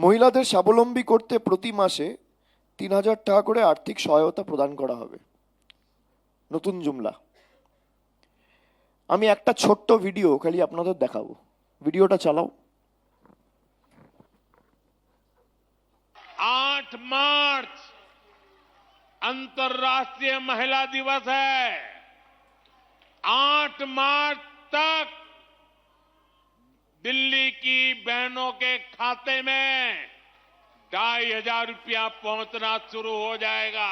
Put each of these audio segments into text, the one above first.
মহিলাদের স্বাবলম্বী করতে প্রতি মাসে ৩,০০০ টাকা করে আর্থিক সহায়তা প্রদান করা হবে। নতুন জুমলা। আমি একটা ছোট্ট ভিডিও খালি আপনাদের দেখাবো। ভিডিওটা চালাও। 8 मार्च अंतर्राष्ट्रीय महिला दिवस है। 8 मार्च तक दिल्ली की बहनों के खाते में 2,500 रुपया पहुंचना शुरू हो जाएगा।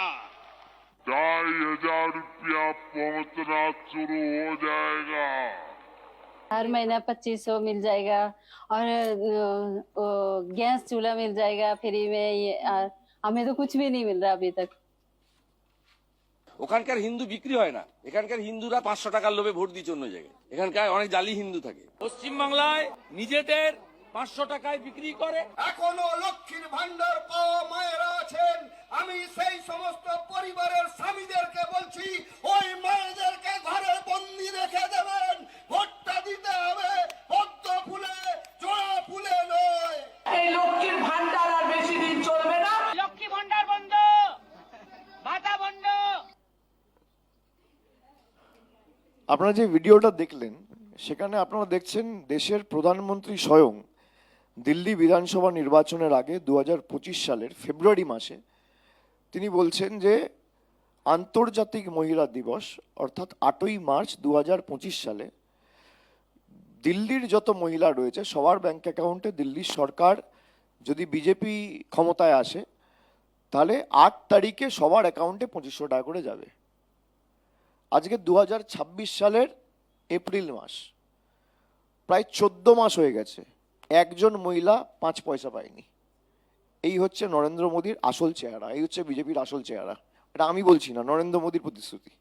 2,500 रुपया पहुंचना शुरू हो जाएगा। हर महीना 2,500 मिल जाएगा और गैस चूल्हा मिल जाएगा फ्री में। ये हमें तो कुछ भी नहीं मिल रहा अभी तक। ওখানকার হিন্দু বিক্রি হয় না, এখানকার হিন্দুরা 500 টাকার লোভে ভোট দিচ্ছে অন্য জায়গায়। এখানকার অনেক জালি হিন্দু থাকে। পশ্চিমবাংলায় নিজেদের 500 টাকায় বিক্রি করে। এখনো লক্ষ্মীর ভান্ডার পাওয়া মায়েরা আছেন। আমি সেই সমস্ত পরিবারের স্বামীদেরকে বলছি, ওই মায়েদেরকে ঘরে বন্দি রেখে দেবেন। ভোটটা দিতে হবে পদ্ম ফুলে, জোড়া ফুলে নয়। এই লক্ষ্মীর ভান্ডার আর বেশি দিন চলবে না। লক্ষ্মী ভান্ডার বন্ধ, ভাতা বন্ধ। আপনারা যে ভিডিওটা দেখলেন সেখানে আপনারা দেখছেন দেশের প্রধানমন্ত্রী স্বয়ং দিল্লি বিধানসভা নির্বাচনের আগে 2025 সালের ফেব্রুয়ারি মাসে তিনি বলছেন যে আন্তর্জাতিক মহিলা দিবস অর্থাৎ 8ই মার্চ 2025 সালে দিল্লির যত মহিলা রয়েছে সবার ব্যাংক অ্যাকাউন্টে দিল্লির সরকার যদি বিজেপি ক্ষমতায় আসে তাহলে 8 তারিখে সবার অ্যাকাউন্টে 2,500 টাকা করে যাবে। আজকে 2026 সালের এপ্রিল মাস, প্রায় 14 মাস হয়ে গেছে, একজন মহিলা 5 পয়সা পায়নি। এই হচ্ছে নরেন্দ্র মোদীর আসল চেহারা, এই হচ্ছে বিজেপির আসল চেহারা। এটা আমি বলছি না, নরেন্দ্র মোদীর প্রতিশ্রুতি।